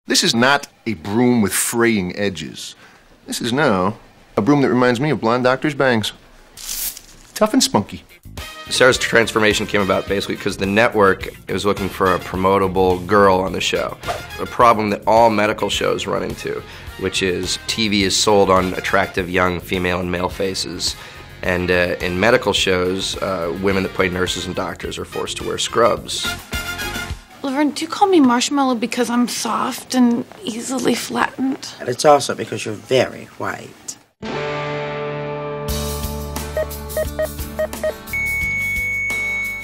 This is not a broom with fraying edges. This is now a broom that reminds me of Blonde Doctor's bangs. Tough and spunky. Sarah's transformation came about basically because the network was looking for a promotable girl on the show. A problem that all medical shows run into, which is TV is sold on attractive young female and male faces. And in medical shows, women that play nurses and doctors are forced to wear scrubs. Laverne, do you call me Marshmallow because I'm soft and easily flattened? And it's also because you're very white.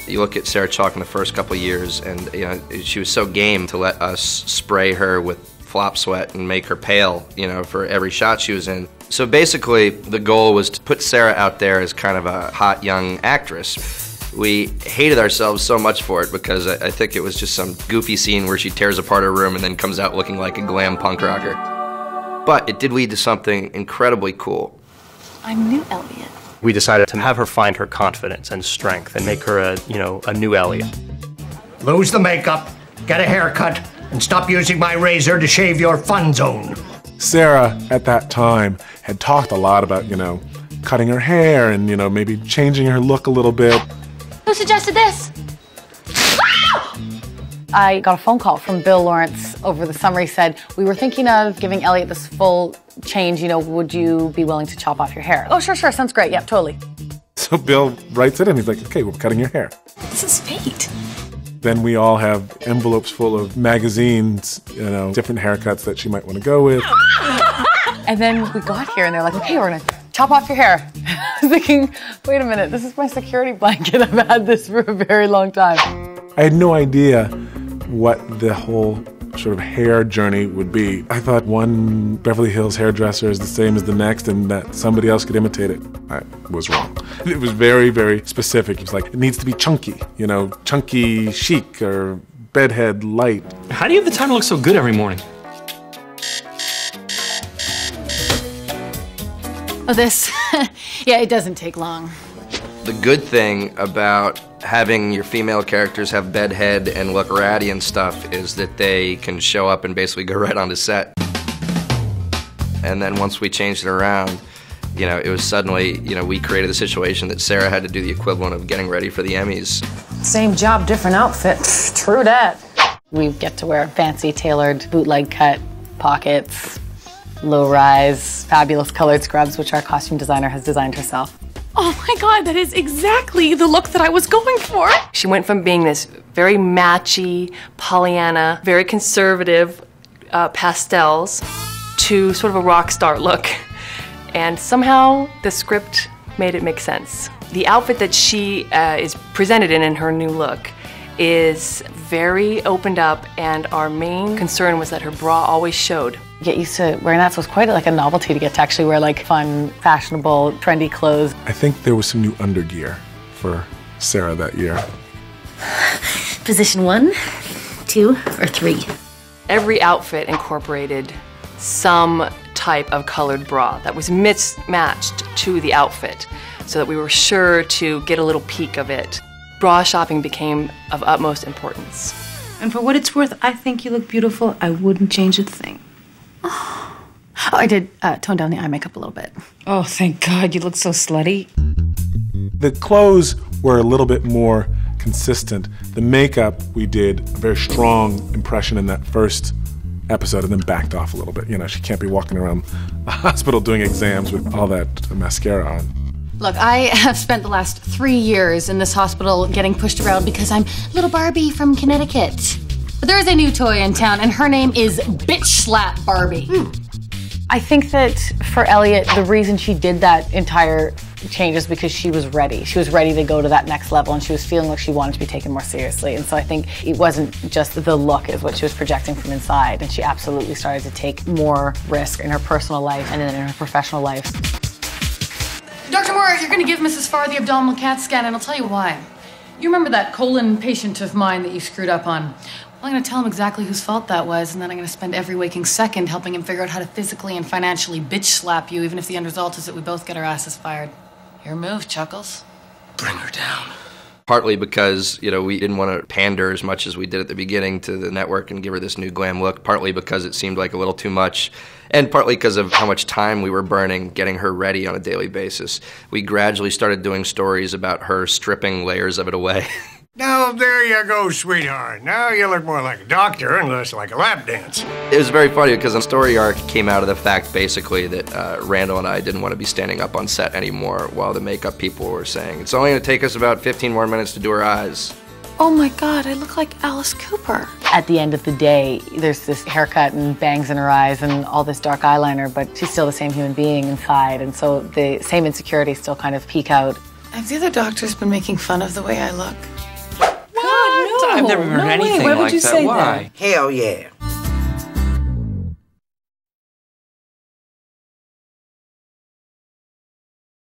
You look at Sarah Chalk in the first couple of years, and she was so game to let us spray her with flop sweat and make her pale, for every shot she was in. So basically, the goal was to put Sarah out there as kind of a hot young actress. We hated ourselves so much for it because I think it was just some goofy scene where she tears apart her room and then comes out looking like a glam punk rocker. But it did lead to something incredibly cool. I'm new Elliot. We decided to have her find her confidence and strength and make her a new Elliot. Lose the makeup, get a haircut, and stop using my razor to shave your fun zone. Sarah, at that time, had talked a lot about, cutting her hair and, maybe changing her look a little bit. Who suggested this? I got a phone call from Bill Lawrence over the summer. He said, we were thinking of giving Elliot this full change, would you be willing to chop off your hair? Oh, sure, sounds great, yeah, totally. So Bill writes it in, he's like, okay, we're cutting your hair. This is fate. Then we all have envelopes full of magazines, different haircuts that she might want to go with. And then we got here and they're like, okay, we're gonna chop off your hair. I was thinking, wait a minute, this is my security blanket. I've had this for a very long time. I had no idea what the whole sort of hair journey would be. I thought one Beverly Hills hairdresser is the same as the next and that somebody else could imitate it. I was wrong. It was very, very specific. It was like, it needs to be chunky, chunky chic or bedhead light. How do you have the time to look so good every morning? Oh, this? Yeah, it doesn't take long. The good thing about having your female characters have bedhead and look ratty and stuff is that they can show up and basically go right onto set. And then once we changed it around, it was suddenly, we created a situation that Sarah had to do the equivalent of getting ready for the Emmys. Same job, different outfit. True that. We get to wear fancy tailored bootleg cut pockets, low-rise, fabulous colored scrubs, which our costume designer has designed herself. Oh my God, that is exactly the look that I was going for. She went from being this very matchy, Pollyanna, very conservative pastels to sort of a rock star look. And somehow the script made it make sense. The outfit that she is presented in her new look is very opened up, and our main concern was that her bra always showed. Get used to wearing that, so it's quite like a novelty to get to actually wear like fun, fashionable, trendy clothes. I think there was some new undergear for Sarah that year. Position 1, 2, or 3. Every outfit incorporated some type of colored bra that was mismatched to the outfit so that we were sure to get a little peek of it. Bra shopping became of utmost importance. And for what it's worth, I think you look beautiful. I wouldn't change a thing. Oh, I did tone down the eye makeup a little bit. Oh, thank God, you look so slutty. The clothes were a little bit more consistent. The makeup, we did a very strong impression in that first episode and then backed off a little bit. She can't be walking around the hospital doing exams with all that mascara on. Look, I have spent the last 3 years in this hospital getting pushed around because I'm little Barbie from Connecticut. But there is a new toy in town, and her name is Bitch Slap Barbie. I think that for Elliot, the reason she did that entire change is because she was ready. She was ready to go to that next level, and she was feeling like she wanted to be taken more seriously. And so I think it wasn't just the look is what she was projecting from inside, and she absolutely started to take more risk in her personal life and then in her professional life. Dr. Moore, you're gonna give Mrs. Farr the abdominal CAT scan, and I'll tell you why. You remember that colon patient of mine that you screwed up on? Well, I'm gonna tell him exactly whose fault that was, and then I'm gonna spend every waking second helping him figure out how to physically and financially bitch slap you, even if the end result is that we both get our asses fired. Your move, Chuckles. Bring her down. Partly because, we didn't want to pander as much as we did at the beginning to the network and give her this new glam look. Partly because it seemed like a little too much. And partly because of how much time we were burning getting her ready on a daily basis. We gradually started doing stories about her stripping layers of it away. Now, there you go, sweetheart. Now you look more like a doctor and less like a lap dance. It was very funny because the story arc came out of the fact, basically, that Randall and I didn't want to be standing up on set anymore while the makeup people were saying, it's only going to take us about 15 more minutes to do her eyes. Oh my God, I look like Alice Cooper. At the end of the day, there's this haircut and bangs in her eyes and all this dark eyeliner, but she's still the same human being inside, and so the same insecurities still kind of peek out. Have the other doctors been making fun of the way I look? I've never heard anything Why would like you that. say Why? Hell yeah.